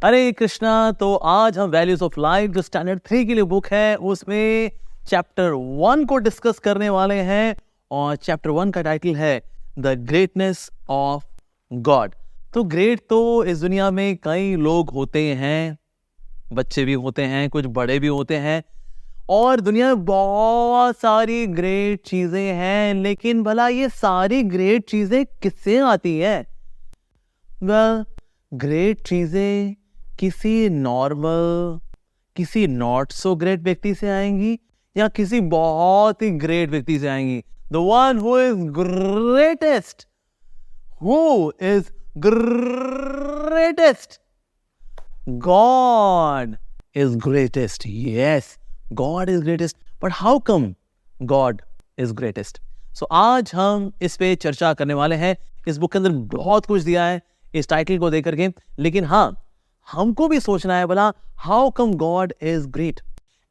हरे कृष्णा। तो आज हम वैल्यूज ऑफ लाइफ जो स्टैंडर्ड 3 के लिए बुक है उसमें चैप्टर 1 को डिस्कस करने वाले हैं और चैप्टर 1 का टाइटल है द ग्रेटनेस ऑफ गॉड। तो ग्रेट तो इस दुनिया में कई लोग होते हैं, बच्चे भी होते हैं, कुछ बड़े भी होते हैं और दुनिया में बहुत सारी ग्रेट चीजें हैं, लेकिन भला ये सारी ग्रेट चीजें किससे आती है? वेल, ग्रेट चीजें किसी नॉर्मल, किसी नॉट सो ग्रेट व्यक्ति से आएंगी या किसी बहुत ही ग्रेट व्यक्ति से आएंगी। The one who is greatest, who is greatest, God is greatest. Yes, God is greatest. But how come God is greatest? So आज हम इस पे चर्चा करने वाले हैं। इस बुक के अंदर बहुत कुछ दिया है इस टाइटल को देकर के, लेकिन हाँ, हमको भी सोचना है बोला how come God is great.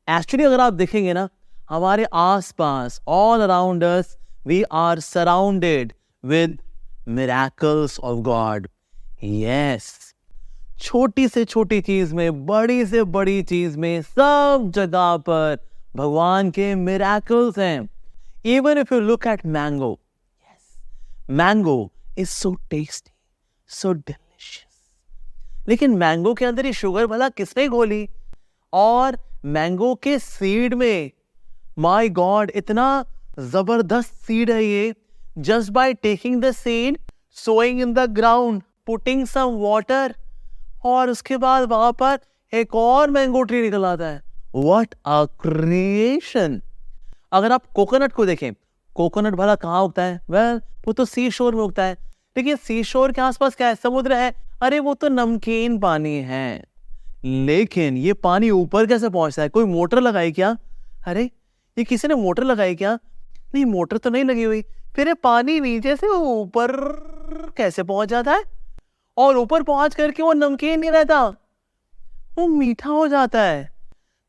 Actually अगर आप देखेंगे ना, हमारे आसपास all around us we are surrounded with miracles of God. Yes, छोटी से छोटी चीज में, बड़ी से बड़ी चीज में, सब जगह पर भगवान के मिरेकल्स हैं। Even if you look at mango, mango is so tasty, so delicious, लेकिन मैंगो के अंदर ये शुगर भला किसने घोली? और मैंगो के सीड में, माय गॉड, इतना जबरदस्त सीड है ये। Just by taking the seed, sowing in the ground, putting some water, और उसके बाद वहां पर एक और मैंगो ट्री निकल आता है। What a creation! अगर आप कोकोनट को देखें, कोकोनट भला कहाँ उगता है? वेल, वो तो सी शोर में उगता है, लेकिन सी शोर के आसपास क्या है? समुद्र है। अरे वो तो नमकीन पानी है, लेकिन ये पानी ऊपर कैसे पहुंचता है? कोई मोटर लगाई क्या? अरे ये किसी ने मोटर लगाई क्या? नहीं, मोटर तो नहीं लगी हुई। फिर ये पानी नीचे से ऊपर कैसे पहुंच जाता है? और ऊपर पहुंच करके वो नमकीन नहीं रहता, वो मीठा हो जाता है।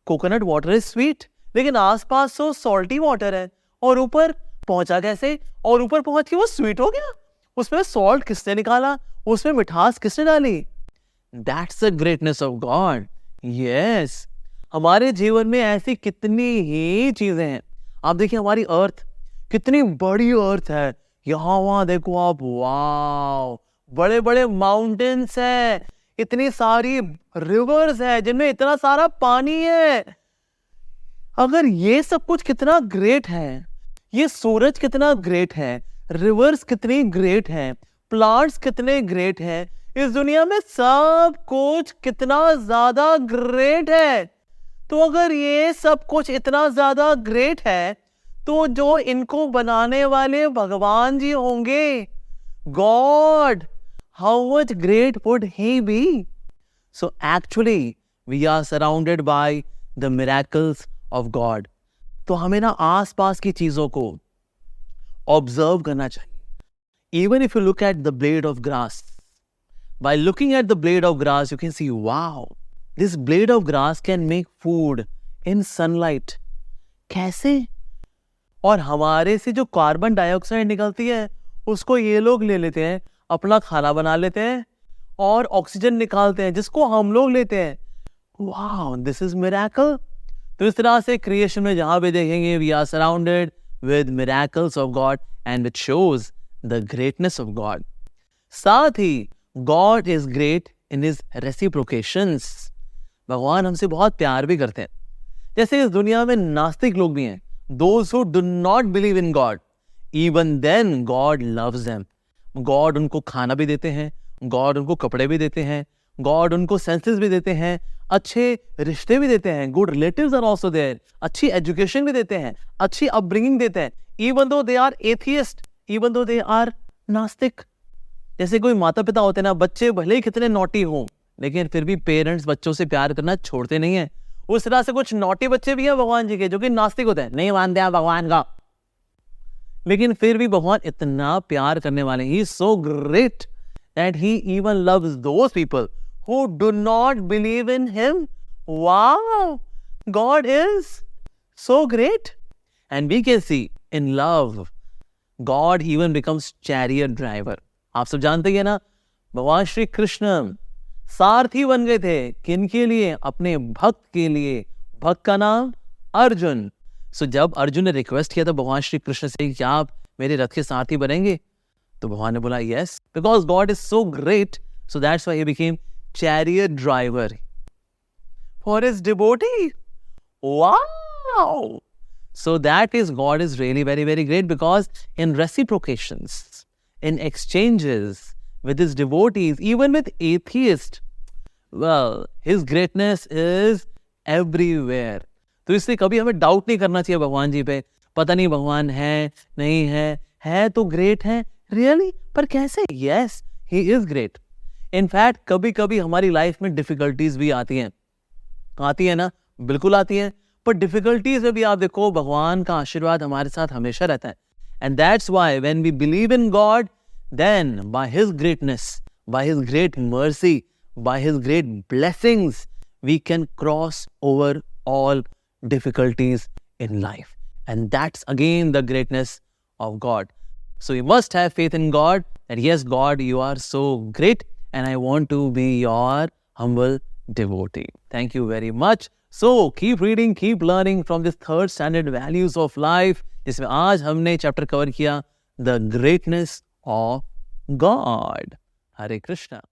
कोकोनट वाटर इज स्वीट, लेकिन आसपास तो सॉल्टी वाटर है। और ऊपर पहुंचा कैसे? और ऊपर पहुंच के वो स्वीट हो गया। उसमें सॉल्ट किसने निकाला? उसमें मिठास किसने डाली? That's the greatness of God. Yes, हमारे जीवन में ऐसी कितनी ही चीजें हैं। आप देखिए, हमारी अर्थ कितनी बड़ी अर्थ है। यहां वहां देखो आप, वाव, बड़े बड़े माउंटेन्स हैं, इतनी सारी रिवर्स है जिनमें इतना सारा पानी है। अगर ये सब कुछ कितना ग्रेट है, ये सूरज कितना ग्रेट है, रिवर्स कितनी ग्रेट है, प्लांट्स कितने ग्रेट हैं, इस दुनिया में सब कुछ कितना ज्यादा ग्रेट है। तो अगर ये सब कुछ इतना ज्यादा ग्रेट है, तो जो इनको बनाने वाले भगवान जी होंगे, God, how much great would he be? So actually we are surrounded by the miracles of God. तो हमें ना आसपास की चीजों को ऑब्जर्व करना चाहिए। Even if you look at the blade of grass, by looking at the blade of grass, you can see, wow, this blade of grass can make food in sunlight. कैसे? और हमारे से जो कार्बन डाइऑक्साइड निकलती है, उसको ये लोग ले लेते हैं, अपना खाना बना लेते हैं और ऑक्सीजन निकालते हैं, जिसको हम लोग लेते हैं। Wow, this is miracle. तो इस तरह से क्रिएशन में जहां भी देखेंगे, we are surrounded with miracles of God, and it shows the greatness of God. साथ ही God is great in his reciprocations. भगवान हमसे बहुत प्यार भी करते हैं। जैसे इस दुनिया में नास्तिक लोग भी हैं, those who do not believe in God, even then God loves them. God उनको खाना भी देते हैं, God उनको कपड़े भी देते हैं, God उनको सेंसेस भी देते हैं, अच्छे रिश्ते भी देते हैं, good relatives are also there, अच्छी एजुकेशन भी देते हैं, अच्छी अपब्रिंगिंग देते हैं, even though they are atheist, even though they are नास्तिक। जैसे कोई माता पिता होते हैं ना, बच्चे भले ही कितने नॉटी हों, लेकिन फिर भी पेरेंट्स बच्चों से प्यार करना छोड़ते नहीं है। उस तरह से कुछ नॉटी बच्चे भी हैं भगवान जी के, जो कि नास्तिक होते हैं, नहीं मानते हैं भगवान का, लेकिन फिर भी भगवान इतना प्यार करने वाले, he is so great that he even loves those people who do not believe in him. Wow, God is so great. And we can see in love, God even becomes chariot driver. आप सब जानते हैं ना, भगवान श्री कृष्ण सारथी बन गए थे। किनके लिए? अपने भक्त के लिए। भक्त का नाम अर्जुन। सो जब अर्जुन ने रिक्वेस्ट किया था भगवान श्री कृष्ण से कि आप मेरे रथ के सारथी बनेंगे, तो भगवान ने बोला yes, because God is so great, so that's why he became chariot driver for his devotee. Wow! So that is God is really very, very great, because in reciprocations, in exchanges with his devotees, even with atheists, well, his greatness is everywhere. तो इसलिए कभी हमें doubt नहीं करना चाहिए भगवान जी पे। पता नहीं भगवान है नहीं है तो ग्रेट है रियली, पर कैसे? Yes, he is great. In fact कभी कभी हमारी लाइफ में डिफिकल्टीज भी आती है ना, बिल्कुल आती हैं। पर डिफिकल्टीज में भी आप देखो भगवान का आशीर्वाद हमारे साथ हमेशा रहता है। And that's why when we believe in God, then by his greatness, by his great mercy, by his great blessings, we can cross over all difficulties in life. And that's again the greatness of God. So you must have faith in God that yes, God, you are so great and I want to be your humble devotee. Thank you very much. So keep reading, keep learning from this third standard values of life, जिसमें आज हमने chapter cover किया the greatness of God. Hare Krishna.